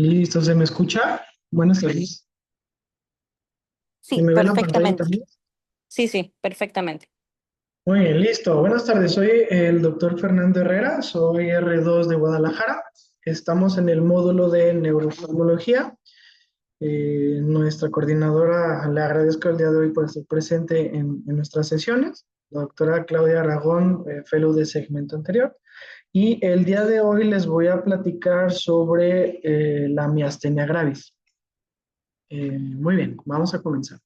Listo, ¿se me escucha? Buenas tardes. ¿Se Sí, me ve la pantalla perfectamente. también? Sí, sí, perfectamente. Muy bien, listo. Buenas tardes, soy el doctor Fernando Herrera, soy R2 de Guadalajara. Estamos en el módulo de neurofarmacología. Nuestra coordinadora, le agradezco el día de hoy por estar presente en nuestras sesiones, la doctora Claudia Aragón, fellow de segmento anterior. Y el día de hoy les voy a platicar sobre la miastenia gravis. Muy bien, vamos a comenzar.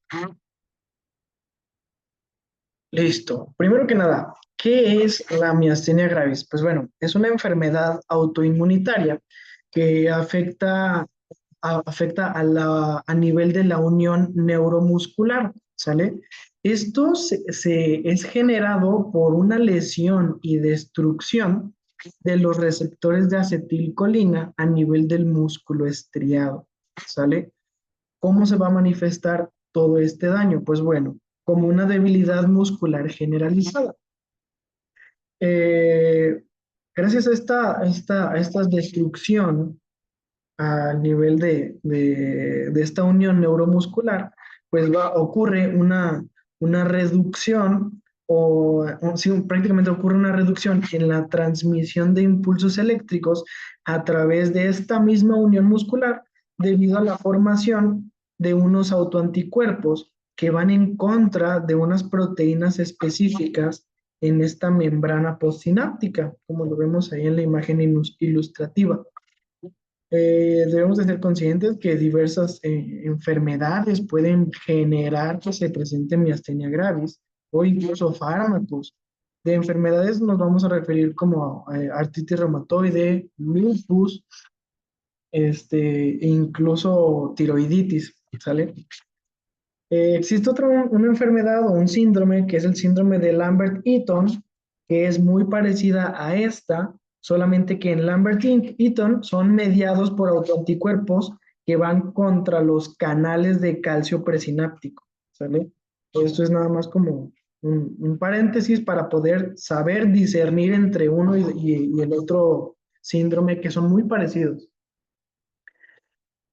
Listo. Primero que nada, ¿qué es la miastenia gravis? Pues bueno, es una enfermedad autoinmunitaria que afecta a nivel de la unión neuromuscular, ¿sale? Esto es generado por una lesión y destrucción de los receptores de acetilcolina a nivel del músculo estriado, ¿sale? ¿Cómo se va a manifestar todo este daño? Pues bueno, como una debilidad muscular generalizada. Eh, Gracias a esta destrucción a nivel de esta unión neuromuscular, pues ocurre una reducción sí, prácticamente ocurre una reducción en la transmisión de impulsos eléctricos a través de esta misma unión muscular debido a la formación de unos autoanticuerpos que van en contra de unas proteínas específicas en esta membrana postsináptica, como lo vemos ahí en la imagen ilustrativa. Debemos de ser conscientes que diversas enfermedades pueden generar que se presente miastenia gravis o incluso fármacos. De enfermedades nos vamos a referir como artritis reumatoide, lupus, e incluso tiroiditis, ¿sale? Existe una enfermedad o un síndrome que es el síndrome de Lambert-Eaton, que es muy parecida a esta, solamente que en Lambert-Eaton son mediados por autoanticuerpos que van contra los canales de calcio presináptico, ¿sale? Esto es nada más como un paréntesis para poder saber discernir entre uno y el otro síndrome que son muy parecidos.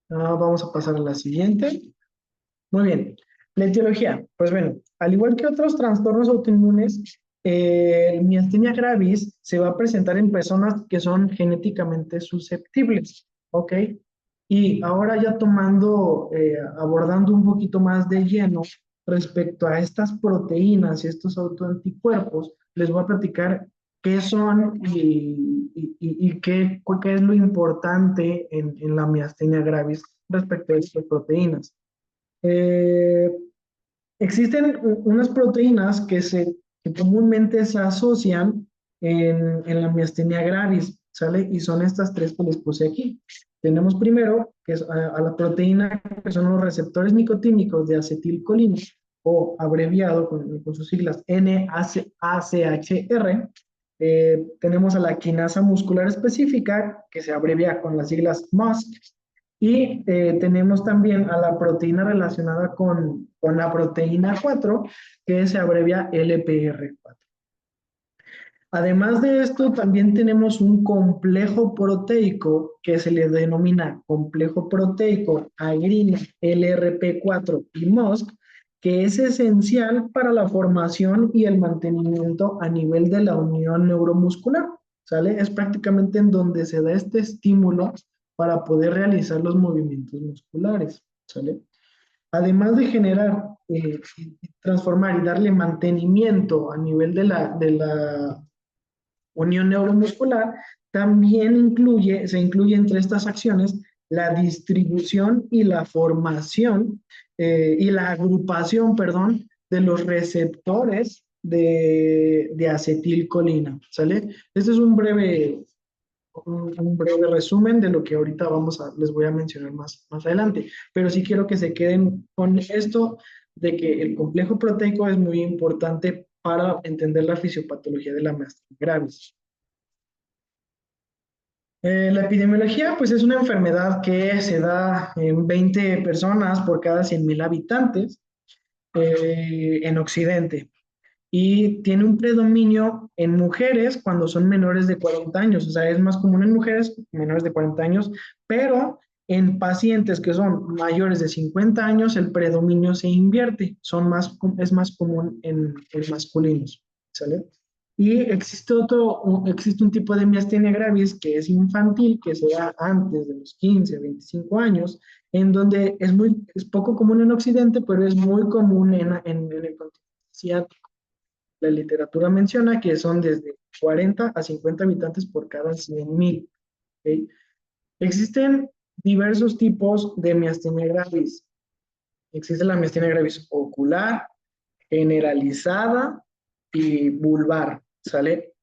Vamos a pasar a la siguiente. Muy bien. La etiología. Pues bueno, al igual que otros trastornos autoinmunes, el miastenia gravis se va a presentar en personas que son genéticamente susceptibles. ¿Ok? Y ahora ya abordando un poquito más de lleno respecto a estas proteínas y estos autoanticuerpos, les voy a platicar qué son y qué es lo importante en la miastenia gravis respecto a estas proteínas. Eh, Existen unas proteínas que comúnmente se asocian en la miastenia gravis, ¿sale? Y son estas tres que les puse aquí. Tenemos primero, que es a la proteína, que son los receptores nicotínicos de acetilcolina, o abreviado con sus siglas NACHR. Tenemos a la quinasa muscular específica, que se abrevia con las siglas MuSK, y tenemos también a la proteína relacionada con la proteína 4 que se abrevia LPR4. Además de esto, también tenemos un complejo proteico que se le denomina complejo proteico agrina LRP4 y MOSC, que es esencial para la formación y el mantenimiento a nivel de la unión neuromuscular, ¿sale? Es prácticamente en donde se da este estímulo para poder realizar los movimientos musculares, ¿sale? Además de generar, transformar y darle mantenimiento a nivel de la unión neuromuscular, también se incluye entre estas acciones la distribución y la formación y la agrupación, perdón, de los receptores de acetilcolina, ¿sale? Este es un breve resumen de lo que ahorita les voy a mencionar más adelante, pero sí quiero que se queden con esto de que el complejo proteico es muy importante para entender la fisiopatología de la miastenia gravis. La epidemiología, pues es una enfermedad que se da en 20 personas por cada 100,000 habitantes en Occidente y tiene un predominio en mujeres cuando son menores de 40 años, o sea, es más común en mujeres menores de 40 años, pero En pacientes que son mayores de 50 años, el predominio se invierte, es más común en masculinos, ¿sale? Y existe un tipo de miastenia gravis que es infantil, que se da antes de los 15 a 25 años, en donde es poco común en Occidente, pero es muy común en el continente asiático. La literatura menciona que son desde 40 a 50 habitantes por cada 100,000. ¿Ok? Existen diversos tipos de miastenia gravis. Existe la miastenia gravis ocular, generalizada y vulvar, ¿sale?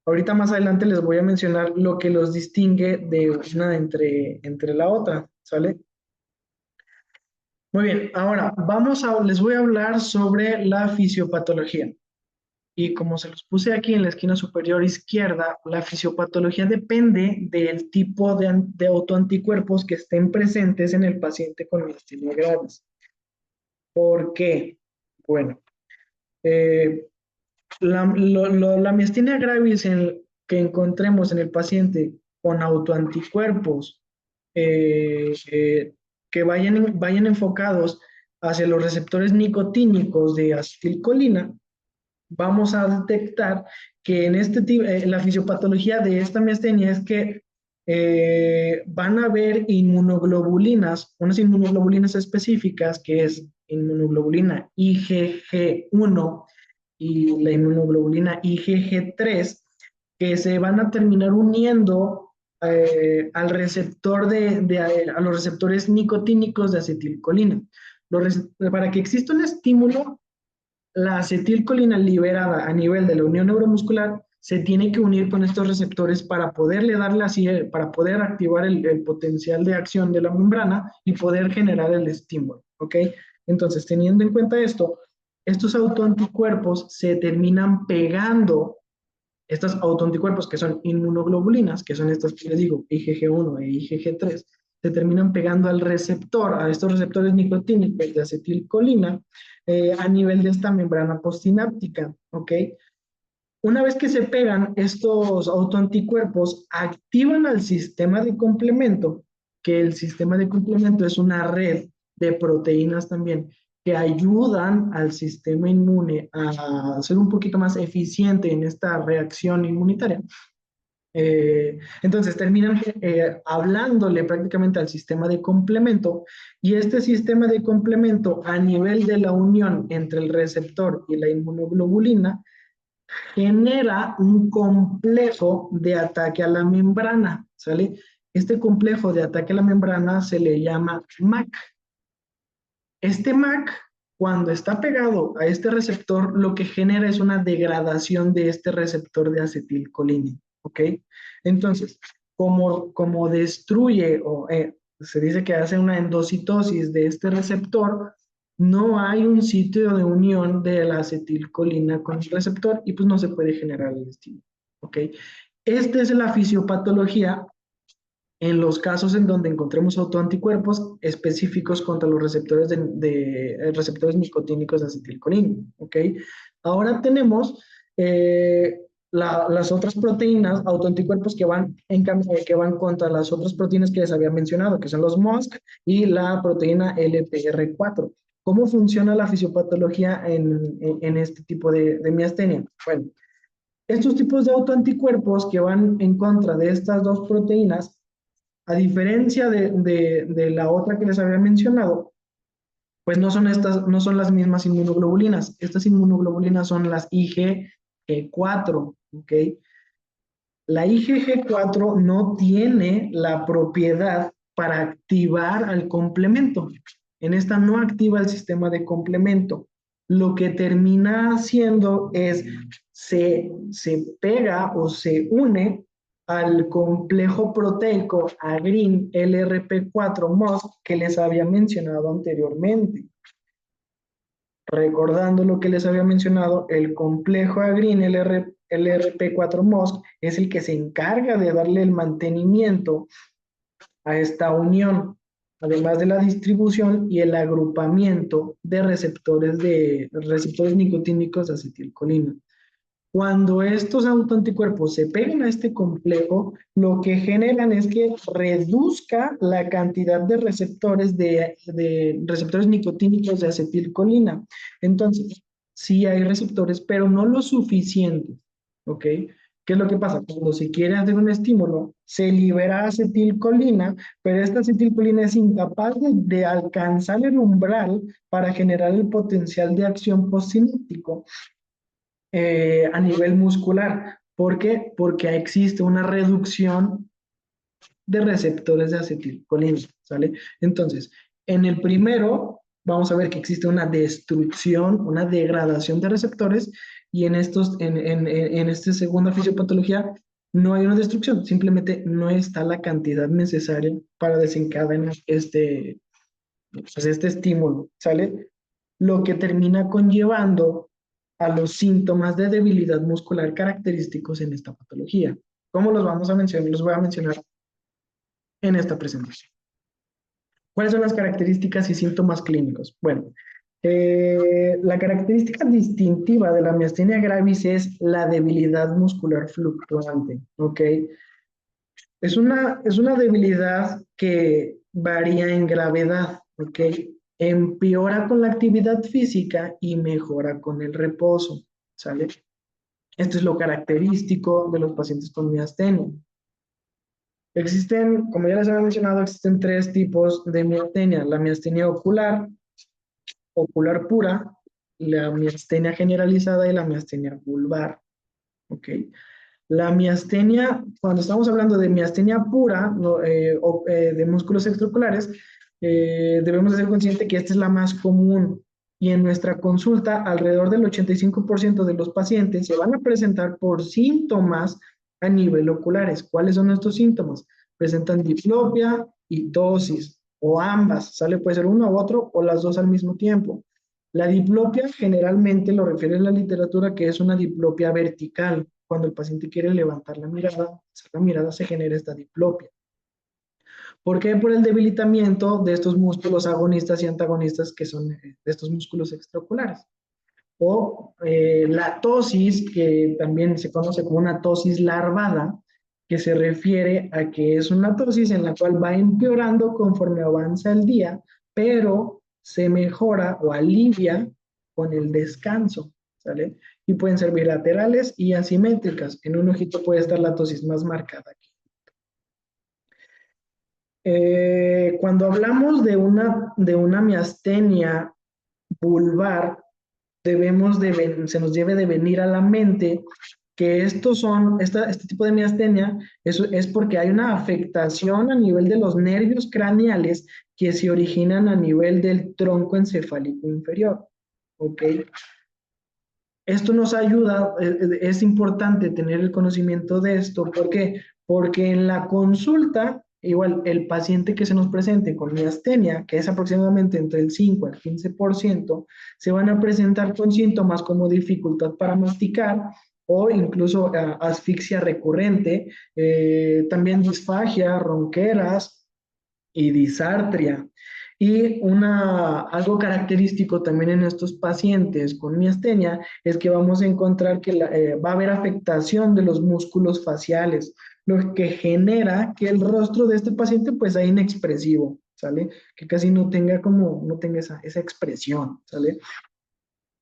Ahorita más adelante les voy a mencionar lo que los distingue de una entre la otra, ¿sale? Muy bien, ahora les voy a hablar sobre la fisiopatología. Y como se los puse aquí en la esquina superior izquierda, la fisiopatología depende del tipo de autoanticuerpos que estén presentes en el paciente con miastenia gravis. ¿Por qué? Bueno, eh, la miastenia gravis que encontremos en el paciente con autoanticuerpos que vayan enfocados hacia los receptores nicotínicos de acetilcolina, vamos a detectar que en la fisiopatología de esta miastenia es que van a haber inmunoglobulinas, unas inmunoglobulinas específicas, que es inmunoglobulina IgG1 y la inmunoglobulina IgG3, que se van a terminar uniendo al receptor a los receptores nicotínicos de acetilcolina. Para que exista un estímulo, la acetilcolina liberada a nivel de la unión neuromuscular se tiene que unir con estos receptores para poderle darle así, para poder activar el potencial de acción de la membrana y poder generar el estímulo, ¿ok? Entonces, teniendo en cuenta esto, estos autoanticuerpos se terminan pegando, estos autoanticuerpos que son inmunoglobulinas, que son estas que les digo, IgG1 e IgG3, se terminan pegando al receptor, a estos receptores nicotínicos de acetilcolina, a nivel de esta membrana postsináptica, ¿ok? Una vez que se pegan, estos autoanticuerpos activan al sistema de complemento, que el sistema de complemento es una red de proteínas también que ayudan al sistema inmune a ser un poquito más eficiente en esta reacción inmunitaria. Entonces terminan hablándole prácticamente al sistema de complemento, y este sistema de complemento a nivel de la unión entre el receptor y la inmunoglobulina genera un complejo de ataque a la membrana, ¿sale? Este complejo de ataque a la membrana se le llama MAC. Este MAC, cuando está pegado a este receptor, lo que genera es una degradación de este receptor de acetilcolina, ¿ok? Entonces, como destruye o se dice que hace una endocitosis de este receptor, no hay un sitio de unión de la acetilcolina con el receptor y pues no se puede generar el estímulo, ¿ok? Esta es la fisiopatología en los casos en donde encontremos autoanticuerpos específicos contra los receptores receptores nicotínicos de acetilcolina, ¿ok? Ahora tenemos las otras proteínas, autoanticuerpos que van contra las otras proteínas que les había mencionado, que son los MOSC y la proteína LPR4. ¿Cómo funciona la fisiopatología en este tipo de miastenia? Bueno, estos tipos de autoanticuerpos que van en contra de estas dos proteínas, a diferencia de la otra que les había mencionado, pues no son las mismas inmunoglobulinas. Estas inmunoglobulinas son las IgG4, ¿ok? La IgG4 no tiene la propiedad para activar al complemento. En esta no activa el sistema de complemento. Lo que termina haciendo es se pega o se une al complejo proteico Agrin LRP4 MOSC que les había mencionado anteriormente. Recordando lo que les había mencionado, el complejo Agrin LRP4 MOSC es el que se encarga de darle el mantenimiento a esta unión, además de la distribución y el agrupamiento de receptores nicotínicos de acetilcolina. Cuando estos autoanticuerpos se pegan a este complejo, lo que generan es que reduzca la cantidad de receptores de receptores nicotínicos de acetilcolina. Entonces, sí hay receptores, pero no lo suficiente, ¿ok? ¿Qué es lo que pasa? Cuando se quiere hacer un estímulo, se libera acetilcolina, pero esta acetilcolina es incapaz de alcanzar el umbral para generar el potencial de acción postsináptico a nivel muscular. ¿Por qué? Porque existe una reducción de receptores de acetilcolina, ¿sale? Entonces, en el primero vamos a ver que existe una destrucción, una degradación de receptores y en esta segunda fisiopatología no hay una destrucción, simplemente no está la cantidad necesaria para desencadenar pues este estímulo, ¿sale? Lo que termina conllevando a los síntomas de debilidad muscular característicos en esta patología. ¿Cómo los vamos a mencionar? Los voy a mencionar en esta presentación. ¿Cuáles son las características y síntomas clínicos? Bueno, la característica distintiva de la miastenia gravis es la debilidad muscular fluctuante, ¿ok? Es una debilidad que varía en gravedad, ¿ok? Empeora con la actividad física y mejora con el reposo, ¿sale? Esto es lo característico de los pacientes con miastenia. Existen, como ya les había mencionado, existen tres tipos de miastenia. La miastenia ocular, ocular pura, la miastenia generalizada y la miastenia vulvar, ¿ok? La miastenia, cuando estamos hablando de miastenia pura, no, de músculos extraoculares, debemos de ser conscientes que esta es la más común. Y en nuestra consulta, alrededor del 85% de los pacientes se van a presentar por síntomas a nivel oculares. ¿Cuáles son estos síntomas? Presentan diplopia y tosis, o ambas, ¿sale? Puede ser uno u otro, o las dos al mismo tiempo. La diplopia generalmente lo refiere en la literatura que es una diplopia vertical. Cuando el paciente quiere levantar la mirada se genera esta diplopia. ¿Por qué? Por el debilitamiento de estos músculos agonistas y antagonistas que son de estos músculos extraoculares. O la tosis, que también se conoce como una tosis larvada, que se refiere a que es una tosis en la cual va empeorando conforme avanza el día, pero se mejora o alivia con el descanso, ¿sale? Y pueden ser bilaterales y asimétricas. En un ojito puede estar la tosis más marcada aquí. Cuando hablamos de una miastenia vulvar, se nos debe de venir a la mente que este tipo de miastenia es porque hay una afectación a nivel de los nervios craneales que se originan a nivel del tronco encefálico inferior. ¿Ok? Esto nos ayuda, es importante tener el conocimiento de esto. ¿Por qué? Porque en la consulta, igual el paciente que se nos presente con miastenia, que es aproximadamente entre el 5 al 15%, se van a presentar con síntomas como dificultad para masticar o incluso asfixia recurrente, también disfagia, ronqueras y disartria. Y algo característico también en estos pacientes con miastenia es que vamos a encontrar que va a haber afectación de los músculos faciales, lo que genera que el rostro de este paciente pues sea inexpresivo, ¿sale? Que casi no tenga esa expresión, ¿sale?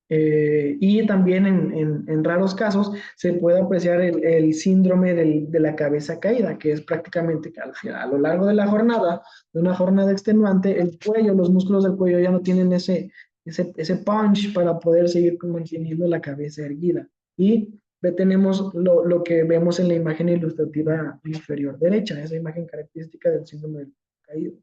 Y también en raros casos se puede apreciar el síndrome de la cabeza caída, que es prácticamente que a lo largo de la jornada, de una jornada extenuante, el cuello, los músculos del cuello ya no tienen ese punch para poder seguir manteniendo la cabeza erguida. Y tenemos lo que vemos en la imagen ilustrativa inferior derecha, esa imagen característica del síndrome del caído.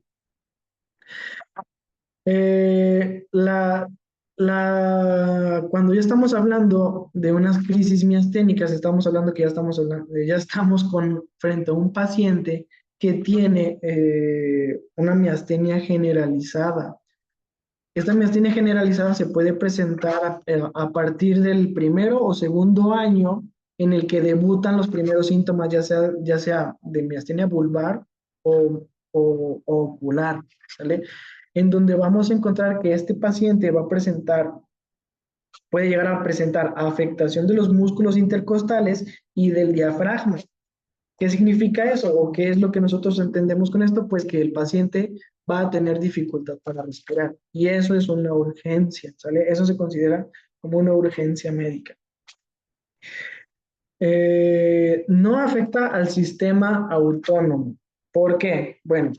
La, cuando ya estamos hablando de unas crisis miasténicas, estamos hablando que ya estamos frente a un paciente que tiene una miastenia generalizada. Esta miastenia generalizada se puede presentar a partir del primero o segundo año en el que debutan los primeros síntomas, ya sea de miastenia vulvar o ocular, ¿sale? En donde vamos a encontrar que este paciente va a presentar puede llegar a presentar afectación de los músculos intercostales y del diafragma. ¿Qué significa eso? ¿O qué es lo que nosotros entendemos con esto? Pues que el paciente va a tener dificultad para respirar. Y eso es una urgencia, ¿sale? Eso se considera como una urgencia médica. No afecta al sistema autónomo. ¿Por qué? Bueno,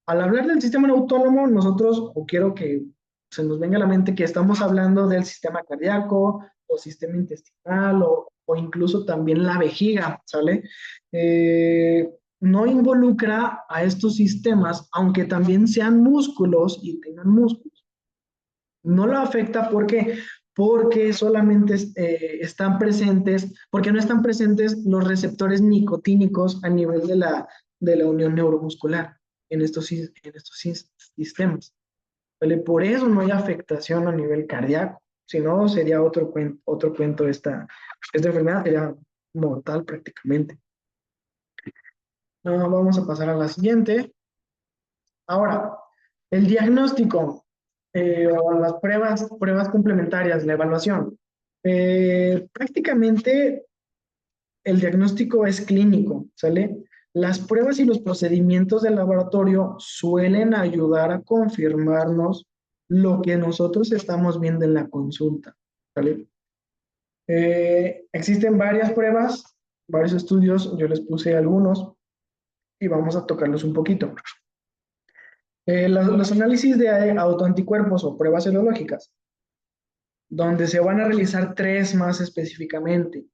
al hablar del sistema autónomo, nosotros, o quiero que se nos venga a la mente que estamos hablando del sistema cardíaco o sistema intestinal o incluso también la vejiga, ¿sale? No involucra a estos sistemas, aunque también sean músculos y tengan músculos. No lo afecta porque solamente están presentes, porque no están presentes los receptores nicotínicos a nivel de la unión neuromuscular en estos sistemas. ¿Vale? Por eso no hay afectación a nivel cardíaco, si no sería otro cuento esta enfermedad sería mortal prácticamente. No, vamos a pasar a la siguiente. Ahora, el diagnóstico o las pruebas complementarias, la evaluación. Prácticamente el diagnóstico es clínico, ¿sale? Las pruebas y los procedimientos del laboratorio suelen ayudar a confirmarnos lo que nosotros estamos viendo en la consulta, ¿sale? Existen varias pruebas, varios estudios, yo les puse algunos y vamos a tocarlos un poquito. Los análisis de autoanticuerpos o pruebas serológicas, donde se van a realizar tres más específicamente,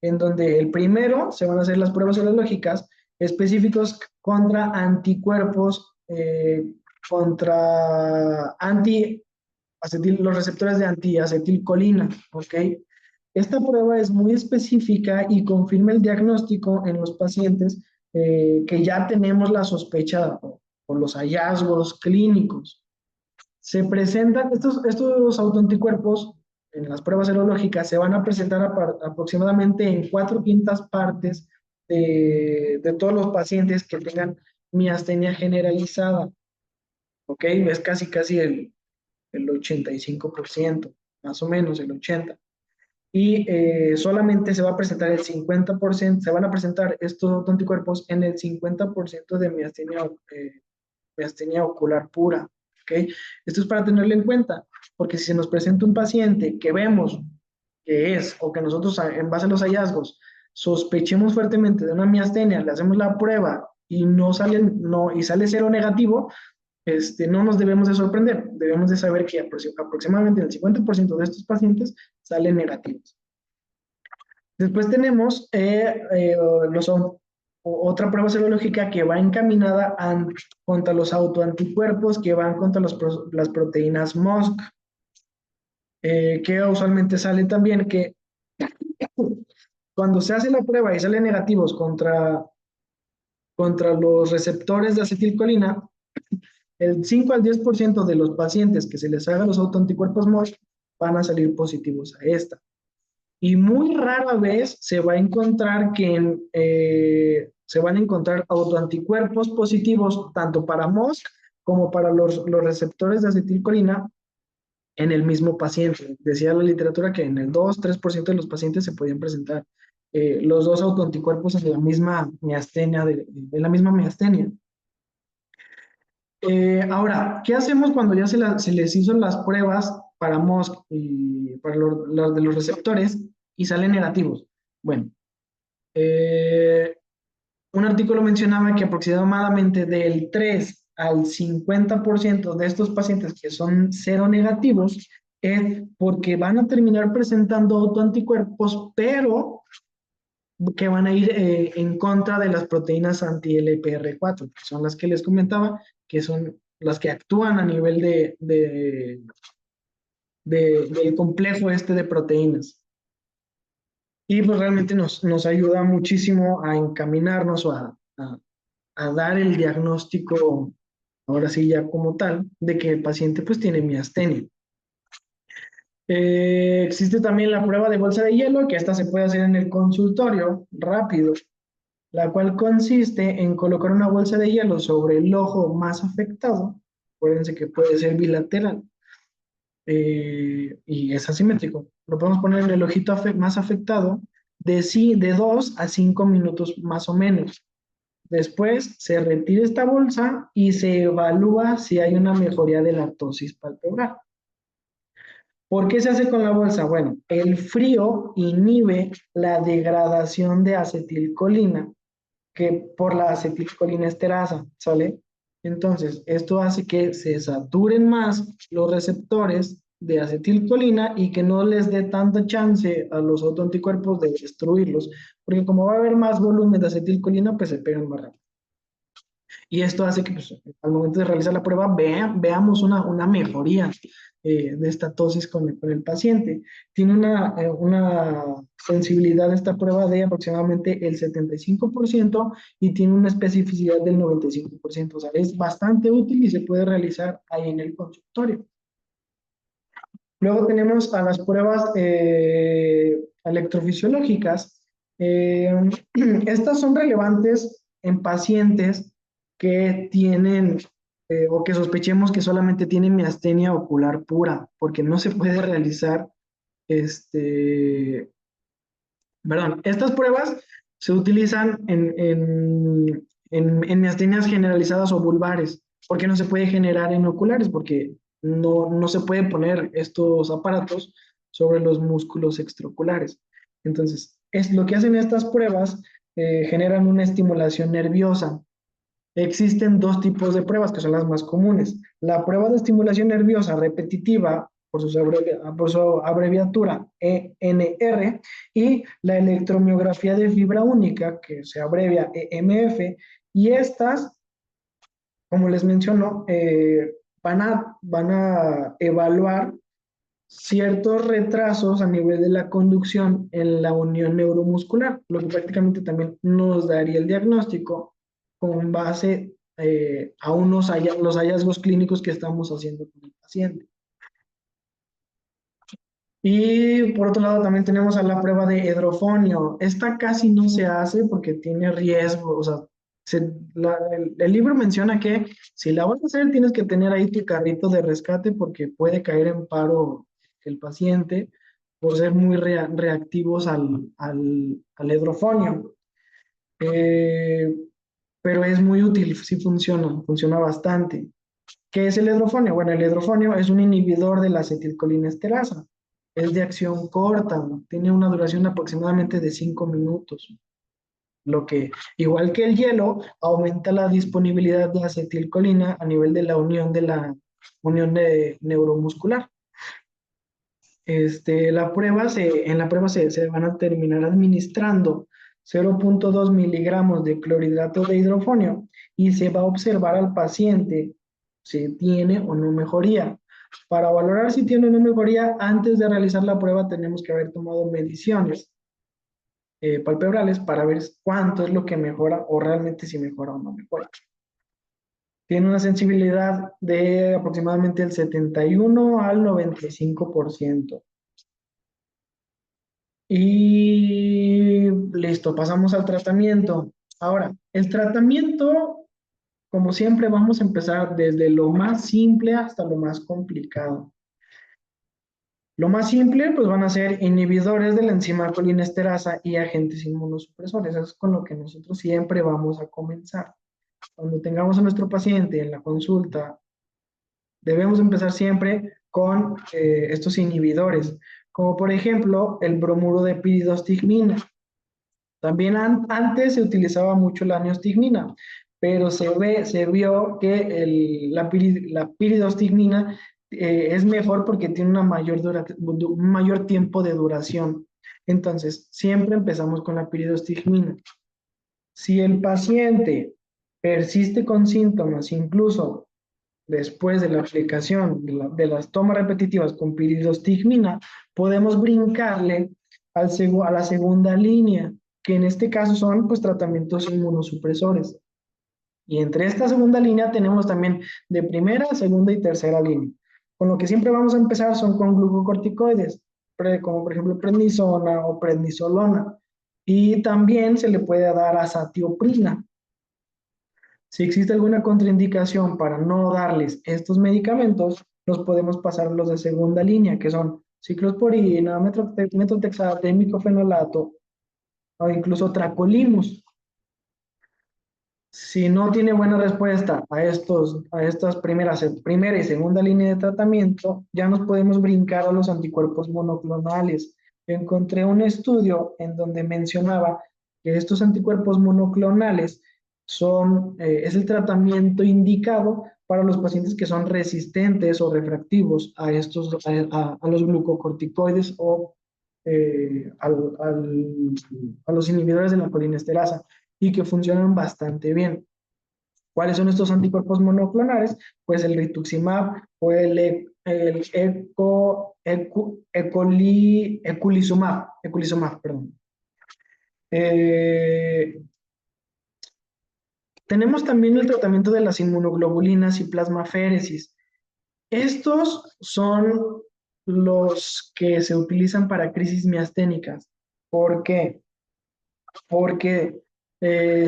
en donde el primero se van a hacer las pruebas serológicas específicos contra anticuerpos, contra los receptores de antiacetilcolina, ¿ok? Esta prueba es muy específica y confirma el diagnóstico en los pacientes que ya tenemos la sospecha o los hallazgos clínicos. Se presentan estos autoanticuerpos en las pruebas serológicas, se van a presentar aproximadamente en 4/5 partes de todos los pacientes que tengan miastenia generalizada. ¿Ok? Es casi el 85%, más o menos el 80%. Y solamente se va a presentar el 50%, se van a presentar estos autoanticuerpos en el 50% de miastenia ocular pura. ¿Ok? Esto es para tenerlo en cuenta, porque si se nos presenta un paciente que vemos que es, o que nosotros en base a los hallazgos sospechemos fuertemente de una miastenia, le hacemos la prueba y y sale cero negativo, no nos debemos de sorprender, debemos de saber que aproximadamente el 50% de estos pacientes salen negativos. Después tenemos otra prueba serológica que va encaminada contra los autoanticuerpos que van contra las proteínas MOSC, que usualmente sale también que cuando se hace la prueba y salen negativos contra los receptores de acetilcolina, el 5 al 10% de los pacientes que se les hagan los autoanticuerpos MOSH van a salir positivos a esta. Y muy rara vez se va a encontrar se van a encontrar autoanticuerpos positivos tanto para MOSC como para los receptores de acetilcolina en el mismo paciente. Decía la literatura que en el 2-3% de los pacientes se podían presentar los dos autoanticuerpos en la misma miastenia, de la misma miastenia. Ahora, ¿qué hacemos cuando ya se les hizo las pruebas para MOSC y para los de los receptores y salen negativos? Bueno, un artículo mencionaba que aproximadamente del 3 al 50% de estos pacientes que son cero negativos es porque van a terminar presentando autoanticuerpos, pero que van a ir en contra de las proteínas anti-LPR4, que son las que les comentaba, que son las que actúan a nivel del complejo de proteínas. Y pues realmente nos ayuda muchísimo a encaminarnos o a dar el diagnóstico, ahora sí ya como tal, de que el paciente pues tiene miastenia. Existe también la prueba de bolsa de hielo, que esta se puede hacer en el consultorio rápido, la cual consiste en colocar una bolsa de hielo sobre el ojo más afectado. Acuérdense que puede ser bilateral. y es asimétrico. Lo podemos poner en el ojito más afectado de 2 a 5 minutos más o menos. Después se retira esta bolsa y se evalúa si hay una mejoría de la tosis palpebral. ¿Por qué se hace con la bolsa? Bueno, el frío inhibe la degradación de acetilcolina que por la acetilcolinesterasa, ¿sale? Entonces, esto hace que se saturen más los receptores de acetilcolina y que no les dé tanta chance a los autoanticuerpos de destruirlos, porque como va a haber más volumen de acetilcolina, pues se pegan más rápido. Y esto hace que pues, al momento de realizar la prueba veamos una mejoría de esta tosis con el paciente. Tiene una sensibilidad de esta prueba de aproximadamente el 75% y tiene una especificidad del 95%. O sea, es bastante útil y se puede realizar ahí en el consultorio. Luego tenemos a las pruebas electrofisiológicas. Eh, Estas son relevantes en pacientes que tienen o que sospechemos que solamente tienen miastenia ocular pura, porque no se puede realizar, este, perdón, estas pruebas se utilizan en miastenias generalizadas o vulvares, porque no se puede generar en oculares, porque no se puede poner estos aparatos sobre los músculos extraoculares. Entonces, es lo que hacen estas pruebas, generan una estimulación nerviosa. Existen dos tipos de pruebas que son las más comunes. La prueba de estimulación nerviosa repetitiva, por su abreviatura ENR, y la electromiografía de fibra única, que se abrevia EMF, y estas, como les menciono, van a evaluar ciertos retrasos a nivel de la conducción en la unión neuromuscular, lo que prácticamente también nos daría el diagnóstico con base a los hallazgos clínicos que estamos haciendo con el paciente. Y por otro lado también tenemos a la prueba de hidrofonio. Esta casi no se hace porque tiene riesgo, o sea, el libro menciona que si la vas a hacer tienes que tener ahí tu carrito de rescate porque puede caer en paro el paciente por ser muy reactivos al hidrofonio. Eh, pero es muy útil, sí funciona bastante. ¿Qué es el hidrofonio? Bueno, el hidrofonio es un inhibidor de la acetilcolinesterasa. Es de acción corta, ¿no? Tiene una duración aproximadamente de 5 minutos. Lo que, igual que el hielo, aumenta la disponibilidad de acetilcolina a nivel de la unión de neuromuscular. En la prueba se van a terminar administrando 0,2 miligramos de clorhidrato de hidrofonio y se va a observar al paciente si tiene o no mejoría. Para valorar si tiene o no mejoría, antes de realizar la prueba tenemos que haber tomado mediciones palpebrales para ver cuánto es lo que mejora o realmente si mejora o no mejora. Tiene una sensibilidad de aproximadamente el 71 al 95%. Y listo, pasamos al tratamiento. Ahora, el tratamiento, como siempre, vamos a empezar desde lo más simple hasta lo más complicado. Lo más simple, pues van a ser inhibidores de la enzima colinesterasa y agentes inmunosupresores. Eso es con lo que nosotros siempre vamos a comenzar. Cuando tengamos a nuestro paciente en la consulta, debemos empezar siempre con estos inhibidores, como por ejemplo el bromuro de piridostigmina. También antes se utilizaba mucho la neostigmina, pero se vio que la piridostigmina es mejor porque tiene un mayor tiempo de duración. Entonces, siempre empezamos con la piridostigmina. Si el paciente persiste con síntomas, incluso después de la aplicación de las tomas repetitivas con piridostigmina, podemos brincarle a la segunda línea, que en este caso son pues tratamientos inmunosupresores. Y entre esta segunda línea tenemos también de primera, segunda y tercera línea. Con lo que siempre vamos a empezar son con glucocorticoides, como por ejemplo prednisona o prednisolona. Y también se le puede dar azatioprina. Si existe alguna contraindicación para no darles estos medicamentos, nos podemos pasar los de segunda línea, que son ciclosporina, metotrexato, micofenolato o incluso tracolimus. Si no tiene buena respuesta a estas primera y segunda línea de tratamiento, ya nos podemos brincar a los anticuerpos monoclonales. Encontré un estudio en donde mencionaba que estos anticuerpos monoclonales es el tratamiento indicado para los pacientes que son resistentes o refractivos a los glucocorticoides o a los inhibidores de la colinesterasa y que funcionan bastante bien. ¿Cuáles son estos anticuerpos monoclonales? Pues el rituximab o eculizumab, perdón. Eh, Tenemos también el tratamiento de las inmunoglobulinas y plasmaféresis. Estos son los que se utilizan para crisis miasténicas. ¿Por qué? Porque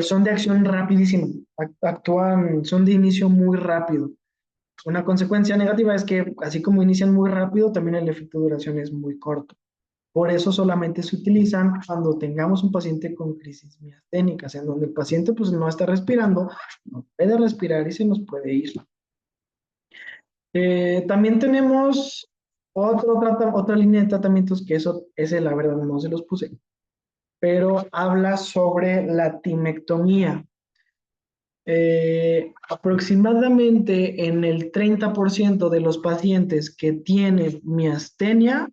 son de acción rapidísima, son de inicio muy rápido. Una consecuencia negativa es que así como inician muy rápido, también el efecto de duración es muy corto. Por eso solamente se utilizan cuando tengamos un paciente con crisis miasténicas, en donde el paciente pues no está respirando, no puede respirar y se nos puede ir. También tenemos otra línea de tratamientos que ese la verdad no se los puse, pero habla sobre la timectomía. Aproximadamente en el 30% de los pacientes que tienen miastenia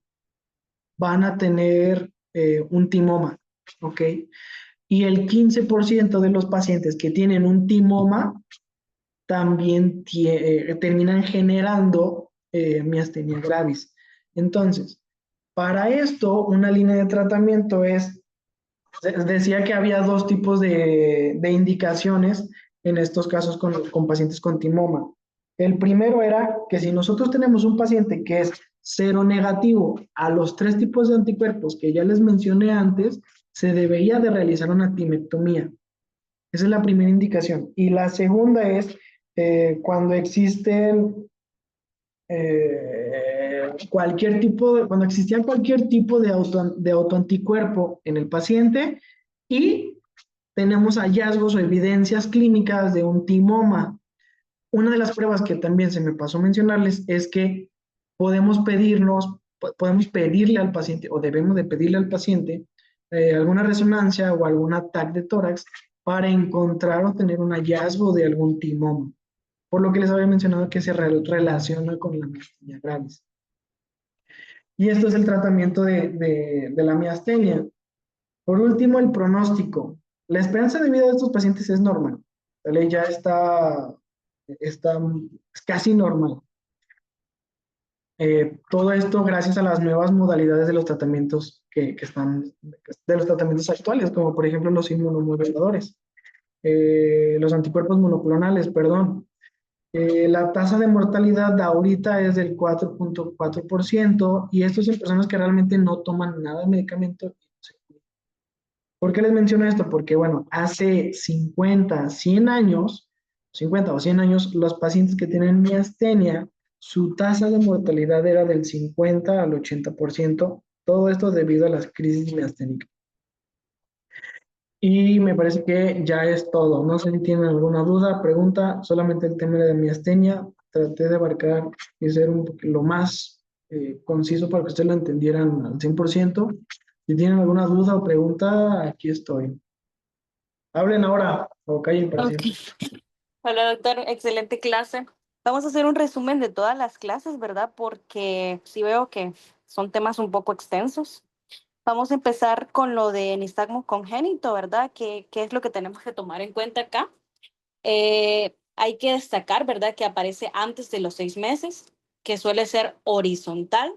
van a tener un timoma, ¿ok? Y el 15% de los pacientes que tienen un timoma también terminan generando miastenia gravis. Entonces, para esto, una línea de tratamiento decía que había dos tipos de indicaciones en estos casos con pacientes con timoma. El primero era que si nosotros tenemos un paciente que es cero negativo a los tres tipos de anticuerpos que ya les mencioné antes, se debería de realizar una timectomía. Esa es la primera indicación. Y la segunda es cuando existen cuando existía cualquier tipo de autoanticuerpo en el paciente y tenemos hallazgos o evidencias clínicas de un timoma. Una de las pruebas que también se me pasó a mencionarles es que podemos pedirle al paciente o debemos de pedirle al paciente alguna resonancia o algún ataque de tórax para encontrar o tener un hallazgo de algún timoma, por lo que les había mencionado que se relaciona con la miastenia gravis. Y esto es el tratamiento de la miastenia. Por último, el pronóstico. La esperanza de vida de estos pacientes es normal. ¿Vale? Ya está casi normal. Todo esto gracias a las nuevas modalidades de los tratamientos de los tratamientos actuales, como por ejemplo los inmunomoduladores, los anticuerpos monoclonales, perdón. La tasa de mortalidad de ahorita es del 4.4% y esto es en personas que realmente no toman nada de medicamento. ¿Por qué les menciono esto? Porque, bueno, hace 50, 100 años, 50 o 100 años, los pacientes que tienen miastenia, su tasa de mortalidad era del 50 al 80%, todo esto debido a las crisis miasténicas. Y me parece que ya es todo. No sé si tienen alguna duda, pregunta, solamente el tema de miastenia. Traté de abarcar y ser lo más conciso para que ustedes lo entendieran al 100%. Si tienen alguna duda o pregunta, aquí estoy. Hablen ahora o callen para Ok. siempre. Hola, doctor. Excelente clase. Vamos a hacer un resumen de todas las clases, ¿verdad? Porque sí veo que son temas un poco extensos. Vamos a empezar con lo de nistagmo congénito, ¿verdad? ¿Qué es lo que tenemos que tomar en cuenta acá? Hay que destacar, ¿verdad? Que aparece antes de los 6 meses, que suele ser horizontal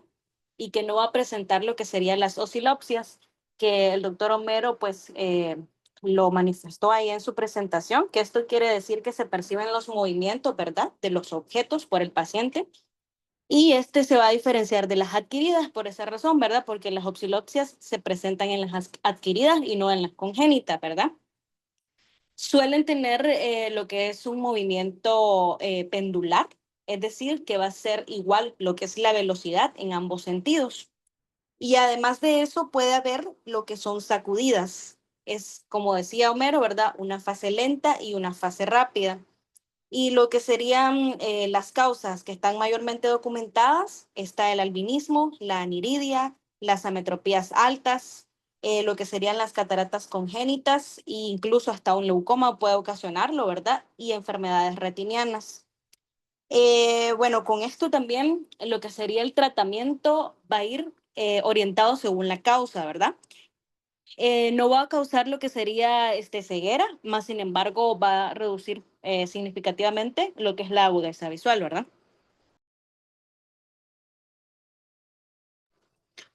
y que no va a presentar lo que serían las oscilopsias, que el doctor Homero, pues, lo manifestó ahí en su presentación, que esto quiere decir que se perciben los movimientos, ¿verdad? De los objetos por el paciente. Y este se va a diferenciar de las adquiridas por esa razón, ¿verdad? Porque las oscilopsias se presentan en las adquiridas y no en las congénitas, ¿verdad? Suelen tener lo que es un movimiento pendular, es decir, que va a ser igual lo que es la velocidad en ambos sentidos. Y además de eso puede haber lo que son sacudidas. Es, como decía Homero, ¿verdad? Una fase lenta y una fase rápida. Y lo que serían las causas que están mayormente documentadas, está el albinismo, la aniridia, las ametropías altas, lo que serían las cataratas congénitas e incluso hasta un leucoma puede ocasionarlo, ¿verdad? Y enfermedades retinianas. Bueno, con esto también lo que sería el tratamiento va a ir orientado según la causa, ¿verdad? No va a causar lo que sería ceguera, más sin embargo va a reducir significativamente lo que es la agudeza visual, ¿verdad?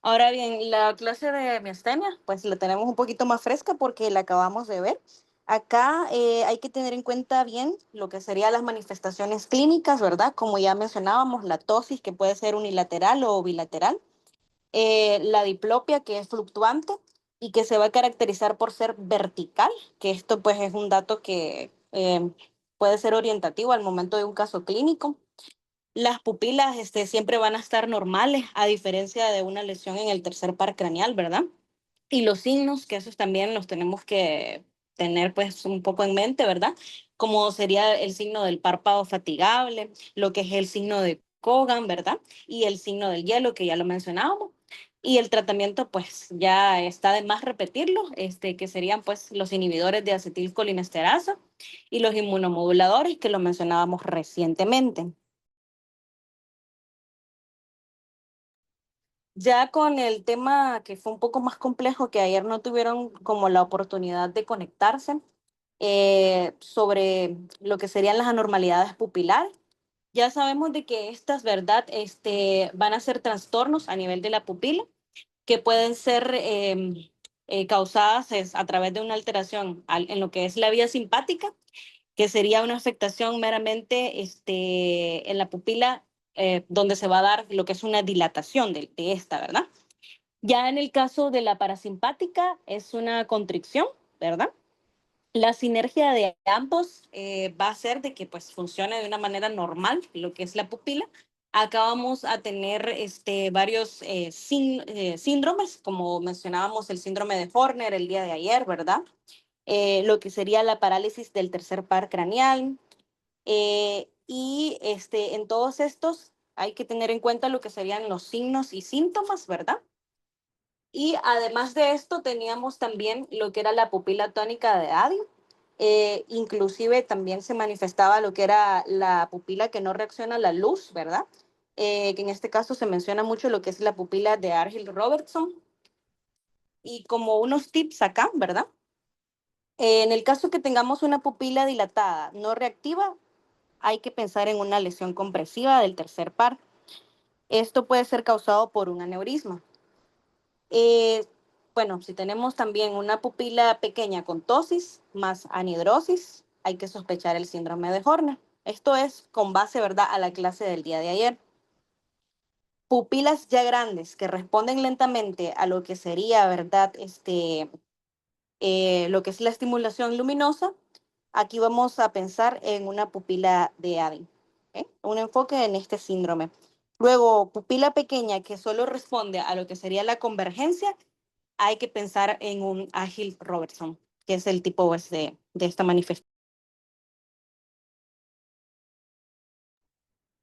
Ahora bien, la clase de miastenia, pues la tenemos un poquito más fresca porque la acabamos de ver. Acá hay que tener en cuenta bien lo que serían las manifestaciones clínicas, ¿verdad? Como ya mencionábamos, la tosis que puede ser unilateral o bilateral, la diplopia que es fluctuante y que se va a caracterizar por ser vertical, que esto pues es un dato que puede ser orientativo al momento de un caso clínico. Las pupilas siempre van a estar normales, a diferencia de una lesión en el tercer par craneal, ¿verdad? Y los signos, que esos también los tenemos que tener pues un poco en mente, ¿verdad? Como sería el signo del párpado fatigable, lo que es el signo de Cogan, ¿verdad? Y el signo del hielo, que ya lo mencionábamos. Y el tratamiento, pues ya está de más repetirlo, que serían pues los inhibidores de acetilcolinesterasa y los inmunomoduladores, que lo mencionábamos recientemente. Ya con el tema que fue un poco más complejo, que ayer no tuvieron como la oportunidad de conectarse, sobre lo que serían las anormalidades pupilares. Ya sabemos de que estas, ¿verdad? Van a ser trastornos a nivel de la pupila que pueden ser causadas a través de una alteración en lo que es la vía simpática, que sería una afectación meramente en la pupila, donde se va a dar lo que es una dilatación de esta, ¿verdad? Ya en el caso de la parasimpática es una constricción, ¿verdad? La sinergia de ambos va a hacer de que pues funcione de una manera normal lo que es la pupila. Acá vamos a tener varios síndromes, como mencionábamos el síndrome de Horner el día de ayer, ¿verdad? Lo que sería la parálisis del tercer par craneal. Y en todos estos hay que tener en cuenta lo que serían los signos y síntomas, ¿verdad? Y además de esto teníamos también lo que era la pupila tónica de Adio. Inclusive también se manifestaba lo que era la pupila que no reacciona a la luz, ¿verdad? Que en este caso se menciona mucho lo que es la pupila de Argyll-Robertson. Y como unos tips acá, ¿verdad? En el caso que tengamos una pupila dilatada no reactiva, hay que pensar en una lesión compresiva del tercer par. Esto puede ser causado por un aneurisma. Eh, bueno, si tenemos también una pupila pequeña con tosis más anhidrosis, hay que sospechar el síndrome de Horner. Esto es con base, ¿verdad?, a la clase del día de ayer. Pupilas ya grandes que responden lentamente a lo que sería, ¿verdad?, lo que es la estimulación luminosa. Aquí vamos a pensar en una pupila de Ading, ¿eh? Un enfoque en este síndrome. Luego, pupila pequeña que solo responde a lo que sería la convergencia, hay que pensar en un ágil Robertson, que es el tipo pues, de esta manifestación.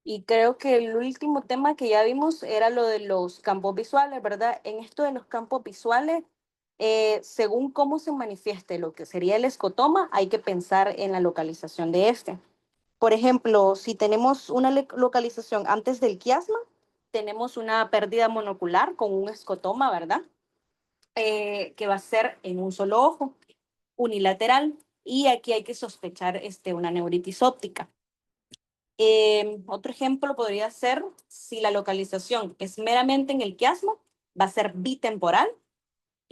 Y creo que el último tema que ya vimos era lo de los campos visuales, ¿verdad? En esto de los campos visuales, según cómo se manifieste lo que sería el escotoma, hay que pensar en la localización de este. Por ejemplo, si tenemos una localización antes del quiasma, tenemos una pérdida monocular con un escotoma, ¿verdad? Que va a ser en un solo ojo, unilateral, y aquí hay que sospechar una neuritis óptica. Otro ejemplo podría ser si la localización es meramente en el quiasma, va a ser bitemporal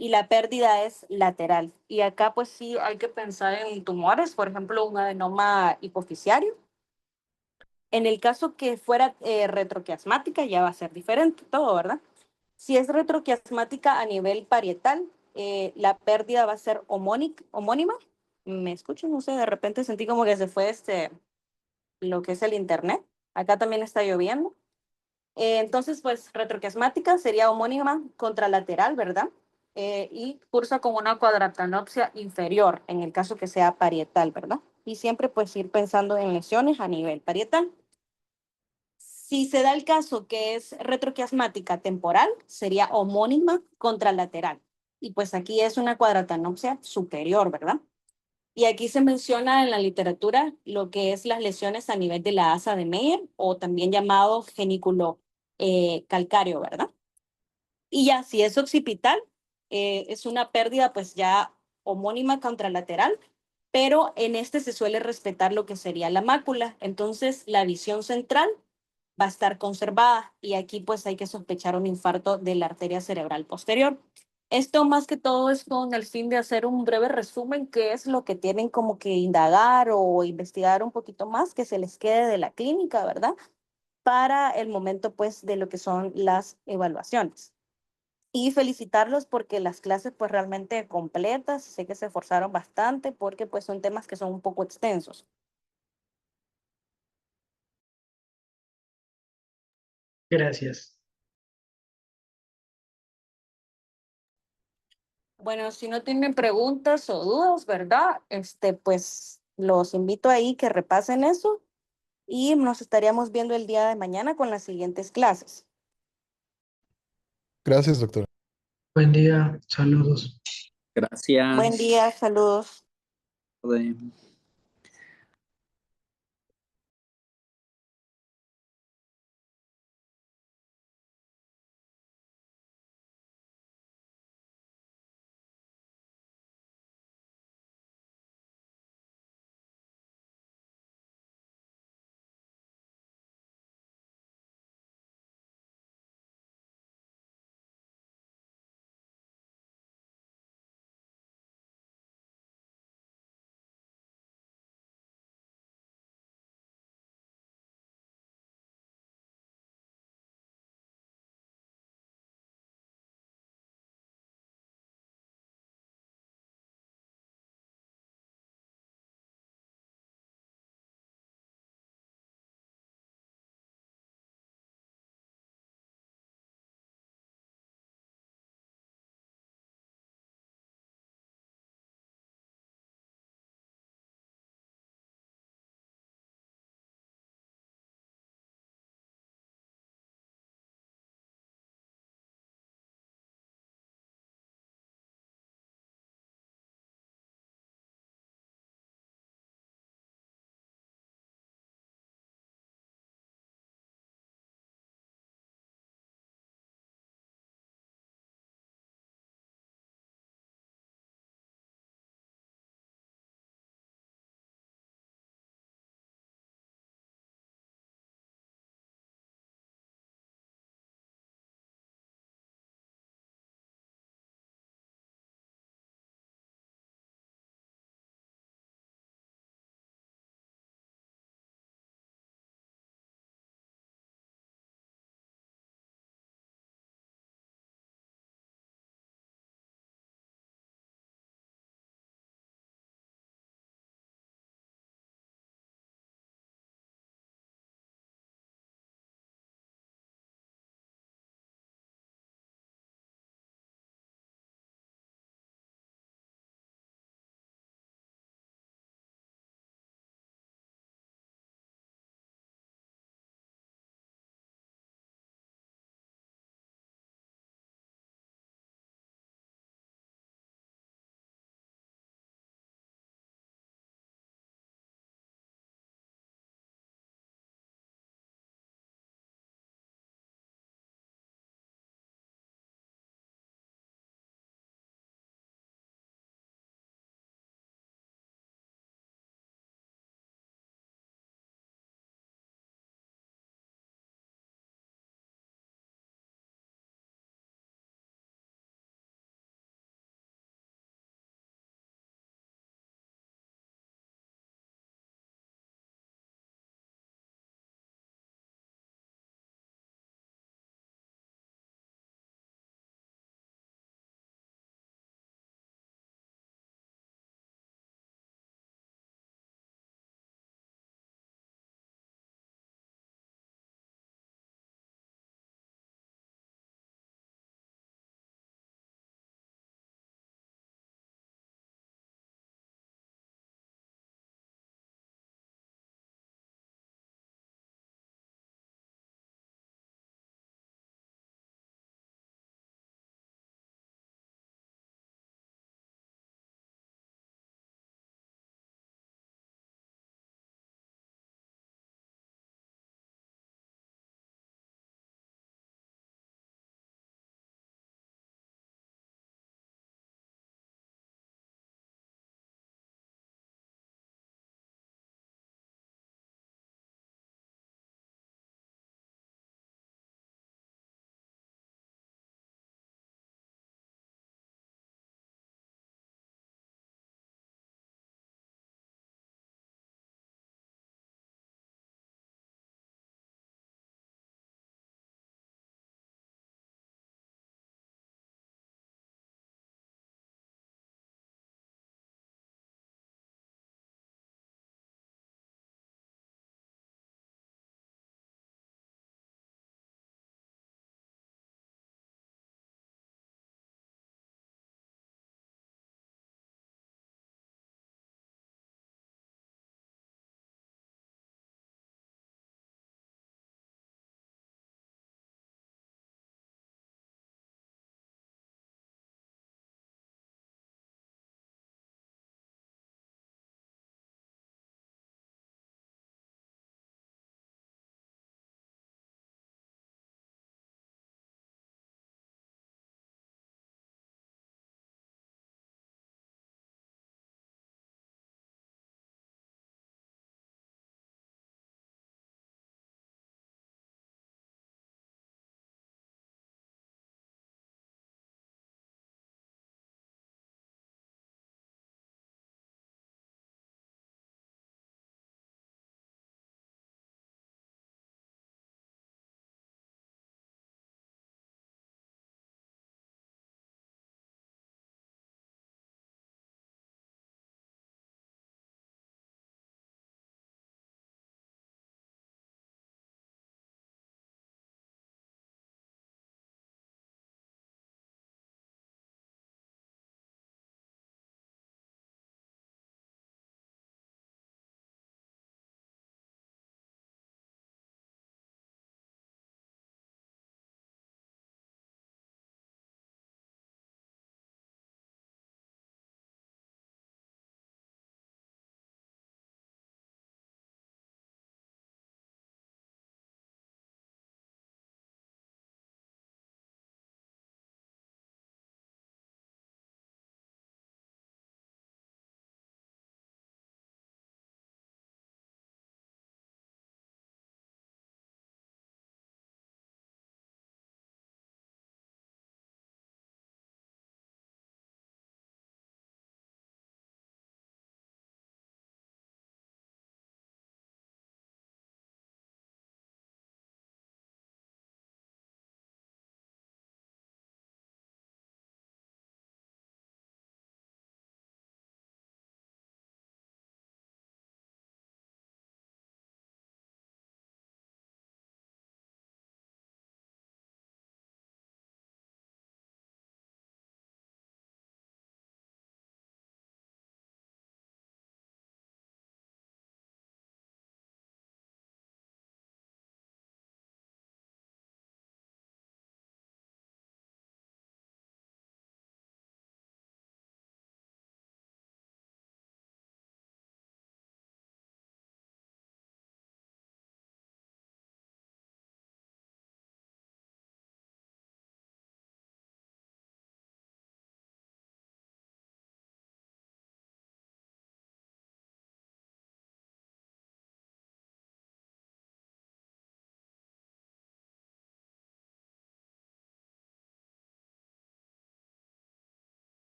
y la pérdida es lateral. Y acá pues sí hay que pensar en tumores, por ejemplo, un adenoma hipoficiario. En el caso que fuera retroquiasmática ya va a ser diferente todo, ¿verdad? Si es retroquiasmática a nivel parietal, la pérdida va a ser homónima. ¿Me escuchan? No sé, de repente sentí como que se fue lo que es el internet. Acá también está lloviendo. Entonces, pues retroquiasmática sería homónima contralateral, ¿verdad? Y cursa con una cuadratanopsia inferior, en el caso que sea parietal, ¿verdad? Y siempre pues ir pensando en lesiones a nivel parietal. Si se da el caso que es retroquiasmática temporal, sería homónima contralateral. Y pues aquí es una cuadratanopsia superior, ¿verdad? Y aquí se menciona en la literatura lo que es las lesiones a nivel de la asa de Meyer o también llamado genículo calcáreo, ¿verdad? Y ya, si es occipital, es una pérdida pues ya homónima contralateral, pero en este se suele respetar lo que sería la mácula. Entonces, la visión central va a estar conservada y aquí pues hay que sospechar un infarto de la arteria cerebral posterior. Esto más que todo es con el fin de hacer un breve resumen, qué es lo que tienen como que indagar o investigar un poquito más, que se les quede de la clínica, ¿verdad? Para el momento pues de lo que son las evaluaciones. Y felicitarlos porque las clases pues realmente completas, sé que se esforzaron bastante porque pues son temas que son un poco extensos. Gracias. Bueno, si no tienen preguntas o dudas, ¿verdad? Pues los invito ahí que repasen eso y nos estaríamos viendo el día de mañana con las siguientes clases. Gracias, doctora. Buen día, saludos. Buen Gracias. día, saludos.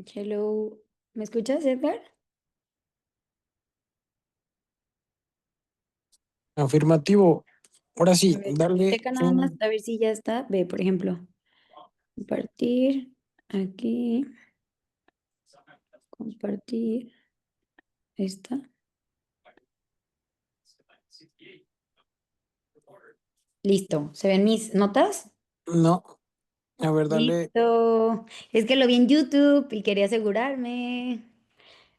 Hello. ¿Me escuchas, Edgar? Afirmativo. Ahora A sí, ver, darle checa nada más a ver si ya está. Ve, por ejemplo, compartir aquí, compartir esta. Listo. ¿Se ven mis notas? No, a ver, dale. Listo. Es que lo vi en YouTube y quería asegurarme.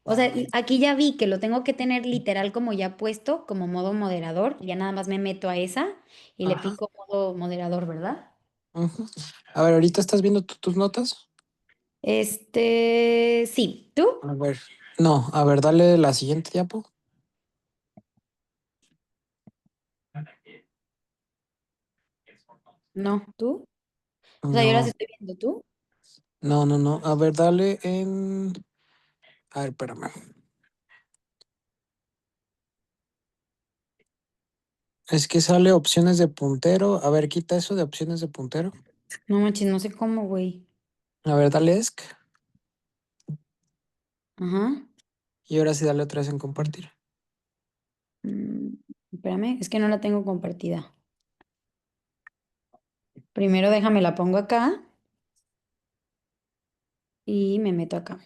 O sea, aquí ya vi que lo tengo que tener literal como ya puesto, como modo moderador. Ya nada más me meto a esa y le Ajá. pico modo moderador, ¿verdad? Ujú. A ver, ahorita estás viendo tus notas. Sí. ¿Tú? A ver, no, a ver, dale la siguiente diapo. No, ¿tú? O sea, yo las No, estoy viendo, ¿tú? no. A ver, dale en. A ver, espérame. Es que sale opciones de puntero. A ver, quita eso de opciones de puntero. No manches, no sé cómo, güey. A ver, dale esc. Ajá. Y ahora sí dale otra vez en compartir. Mm, espérame, es que no la tengo compartida. Primero déjame la pongo acá y me meto acá.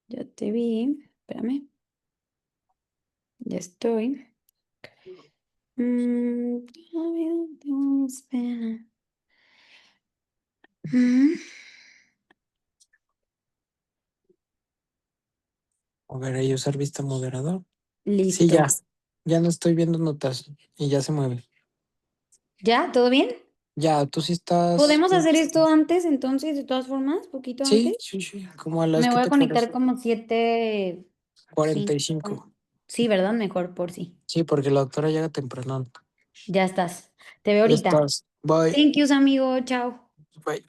Ya te vi. Espérame. Ya estoy. Todavía no tengo espera. Mm, A ver, ahí usar vista moderador. Sí, listo. ya. Ya no estoy viendo notas y ya se mueve. ¿Ya? ¿Todo bien? Ya, tú sí estás. ¿Podemos hacer esto antes, entonces, de todas formas? ¿Poquito Sí, antes? sí. Como a las Me que voy a te conectar parece. como 7, 5. 45. Sí, ¿verdad? Mejor por sí. Sí, porque la doctora llega temprano. Ya estás. Te veo Ya ahorita. estás. Bye. Thank yous, amigo. Chao. Bye.